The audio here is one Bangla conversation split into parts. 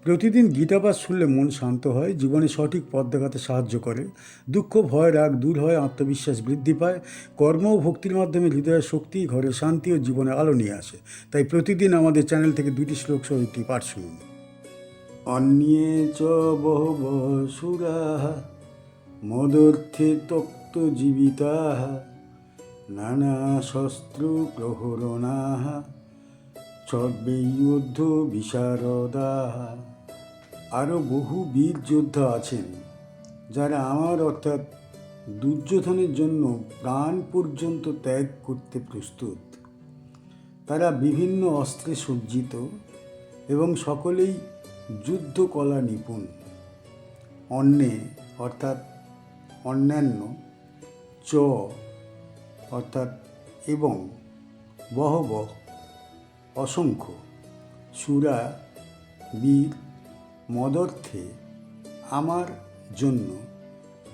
প্রতিদিন গীতাপাঠ শুনলে মন শান্ত হয়, জীবনে সঠিক পথ দেখাতে সাহায্য করে, দুঃখ ভয় রাগ দূর হয়, আত্মবিশ্বাস বৃদ্ধি পায়, কর্ম ও ভক্তির মাধ্যমে হৃদয়ের শক্তি, ঘরে শান্তি ও জীবনে আলো নিয়ে আসে। তাই প্রতিদিন আমাদের চ্যানেল থেকে 2টি শ্লোক সহ একটি পাঠ শুনুন। অন্যে চ বহব সুরাঃ মদর্থে তক্ত জীবিতাঃ নানা শস্ত্র প্রহরণাঃ সর্বৈর্যুদ্ধ বিশারদাঃ। আরও বহু বীর যোদ্ধা আছেন যারা আমার অর্থাৎ দুর্যোধনের জন্য প্রাণ পর্যন্ত ত্যাগ করতে প্রস্তুত। তারা বিভিন্ন অস্ত্রে সজ্জিত এবং সকলেই যুদ্ধকলা নিপুণ। অন্যে অর্থাৎ অন্যান্য, চ অর্থাৎ এবং, বহব অসংখ্য, সুরা বীর, মদর্থে আমার জন্য,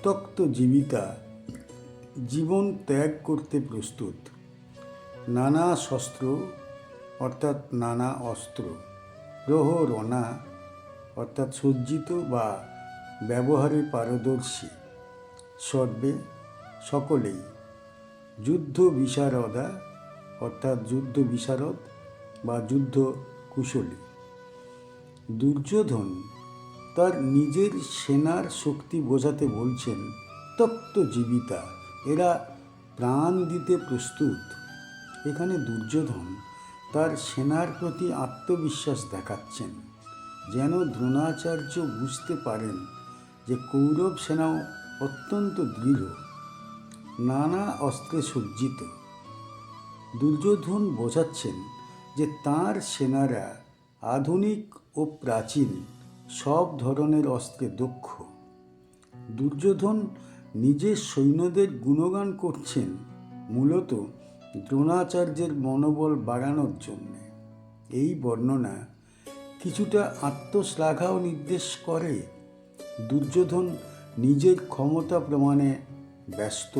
তক্ত জীবিতা জীবন ত্যাগ করতে প্রস্তুত, নানা শস্ত্র অর্থাৎ নানা অস্ত্র, প্রহরণা অর্থাৎ সজ্জিত বা ব্যবহারে পারদর্শী, সর্বে সকলেই, যুদ্ধ বিশারদা অর্থাৎ যুদ্ধ বিশারদ বা যুদ্ধ কুশলী। দুর্যোধন তার নিজের সেনার শক্তি বোঝাতে বলছেন তক্ত জীবিতা, এরা প্রাণ দিতে প্রস্তুত। এখানে দুর্যোধন তার সেনার প্রতি আত্মবিশ্বাস দেখাচ্ছেন, যেন দ্রোণাচার্য বুঝতে পারেন যে কৌরব সেনাও অত্যন্ত দৃঢ়, নানা অস্ত্রে সজ্জিত। দুর্যোধন বোঝাচ্ছেন যে তাঁর সেনারা আধুনিক ও প্রাচীন সব ধরনের অস্ত্রে দক্ষ। দুর্যোধন নিজের সৈন্যদের গুণগান করছেন মূলত দ্রোণাচার্যের মনোবল বাড়ানোর জন্যে। এই বর্ণনা কিছুটা আত্মশ্লাঘাও নির্দেশ করে। দুর্যোধন নিজের ক্ষমতা প্রমাণে ব্যস্ত।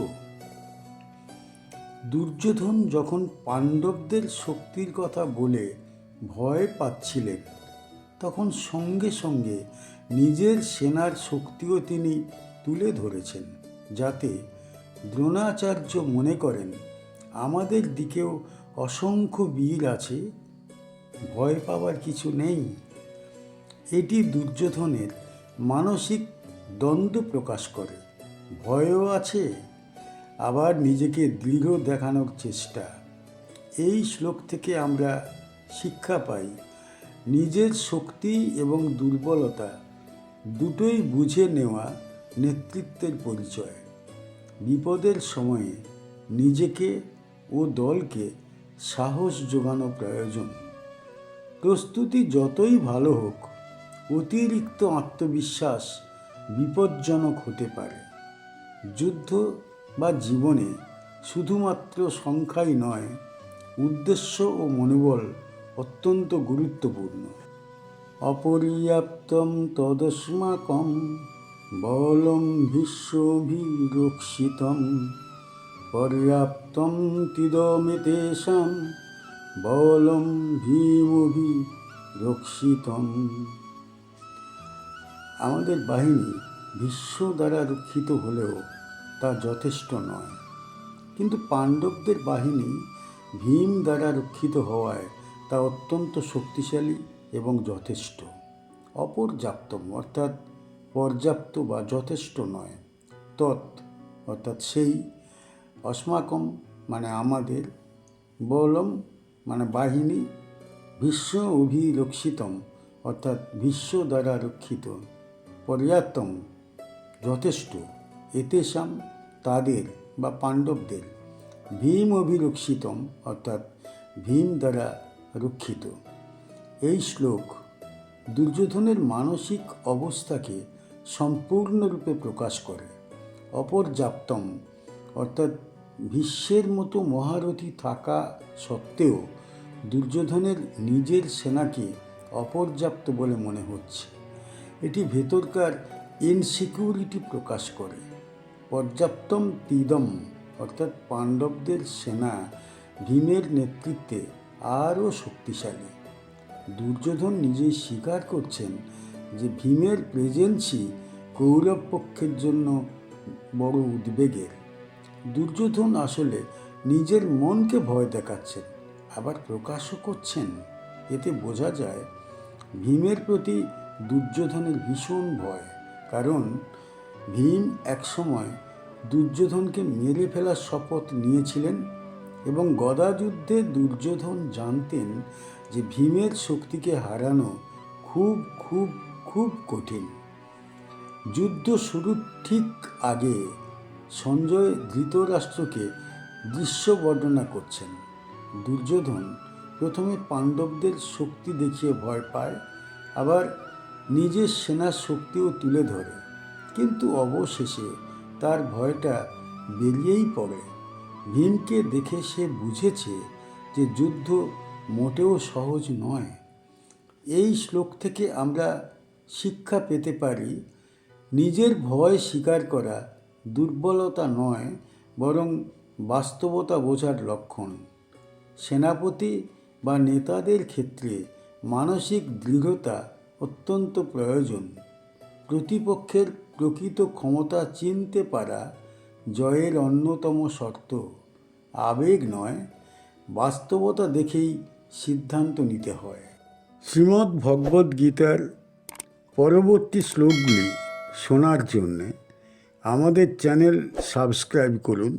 দুর্যোধন যখন পাণ্ডবদের শক্তির কথা বলে ভয় পাচ্ছিলেন, তখন সঙ্গে সঙ্গে নিজের সেনার শক্তিও তিনি তুলে ধরেছেন, যাতে দ্রোণাচার্য মনে করেন আমাদের দিকেও অসংখ্য বীর আছে, ভয় পাওয়ার কিছু নেই। এটি দুর্যোধনের মানসিক দ্বন্দ্ব প্রকাশ করে, ভয়ও আছে আবার নিজেকে দৃঢ় দেখানোর চেষ্টা। এই শ্লোক থেকে আমরা শিক্ষা পাই, নিজের শক্তি এবং দুর্বলতা দুটোই বুঝে নেওয়া নেতৃত্বের পরিচয়। বিপদের সময়ে নিজেকে ও দলকে সাহস জোগানো প্রয়োজন। প্রস্তুতি যতই ভালো হোক, অতিরিক্ত আত্মবিশ্বাস বিপজ্জনক হতে পারে। যুদ্ধ বা জীবনে শুধুমাত্র সংখ্যাই নয়, উদ্দেশ্য ও মনোবল অত্যন্ত গুরুত্বপূর্ণ। অপর্যাপ্তম তদস্মাকম বলম ভীষ্মভিরক্ষিতম পর্যাপ্তম তিদমেতেষাং বলম ভীমভিরক্ষিতম। আমাদের বাহিনী ভীষ্ম দ্বারা রক্ষিত হলেও তা যথেষ্ট নয়, কিন্তু পাণ্ডবদের বাহিনী ভীম দ্বারা রক্ষিত হওয়ায় তা অত্যন্ত শক্তিশালী এবং যথেষ্ট। অপর্যাপ্তম অর্থাৎ পর্যাপ্ত বা যথেষ্ট নয়, তৎ অর্থাৎ সেই, অস্মাকম মানে আমাদের, বলম মানে বাহিনী, ভীষ্ম অভিরক্ষিতম অর্থাৎ ভীষ্ম দ্বারা রক্ষিত, পর্যাপ্তম যথেষ্ট, এতেষাম তাদের বা পাণ্ডবদের, ভীম অভিরক্ষিতম অর্থাৎ ভীম দ্বারা রক্ষিত। এই শ্লোক দুর্যোধনের মানসিক অবস্থাকে সম্পূর্ণরূপে প্রকাশ করে। অপর্যাপ্তম অর্থাৎ ভীষ্মের মতো মহারথী থাকা সত্ত্বেও দুর্যোধনের নিজের সেনাকে অপর্যাপ্ত বলে মনে হচ্ছে। এটি ভেতরকার ইনসিকিউরিটি প্রকাশ করে। পর্যাপ্তম তিদম অর্থাৎ পাণ্ডবদের সেনা ভীমের নেতৃত্বে আরও শক্তিশালী। দুর্যোধন নিজেই স্বীকার করছেন যে ভীমের প্রেজেন্সই কৌরব পক্ষের জন্য বড় উদ্বেগের। দুর্যোধন আসলে নিজের মনকে ভয় দেখাচ্ছেন, আবার প্রকাশও করছেন। এতে বোঝা যায় ভীমের প্রতি দুর্যোধনের ভীষণ ভয়, কারণ ভীম একসময় দুর্যোধনকে মেরে ফেলার শপথ নিয়েছিলেন এবং গদাযুদ্ধে দুর্যোধন জানতেন যে ভীমের শক্তিকে হারানো খুব খুব খুব কঠিন। যুদ্ধ শুরুর ঠিক আগে সঞ্জয় ধৃতরাষ্ট্রকে দৃশ্য বর্ণনা করছেন। দুর্যোধন প্রথমে পাণ্ডবদের শক্তি দেখিয়ে ভয় পায়, আবার নিজের সেনার শক্তিও তুলে ধরে, কিন্তু অবশেষে তার ভয়টা বেরিয়েই পড়ে। ভীমকে দেখে সে বুঝেছে যে যুদ্ধ মোটেও সহজ নয়। এই শ্লোক থেকে আমরা শিক্ষা পেতে পারি, নিজের ভয় স্বীকার করা দুর্বলতা নয়, বরং বাস্তবতা বোঝার লক্ষণ। সেনাপতি বা নেতাদের ক্ষেত্রে মানসিক দৃঢ়তা অত্যন্ত প্রয়োজন। প্রতিপক্ষের প্রকৃত ক্ষমতা চিনতে পারা জয়ের অন্যতম শর্ত। আবেগ নয়, বাস্তবতা দেখেই সিদ্ধান্ত নিতে হয়। শ্রীমদ্ ভগবদ্ গীতার পরবর্তী শ্লোকগুলি শোনার জন্যে আমাদের চ্যানেল সাবস্ক্রাইব করুন।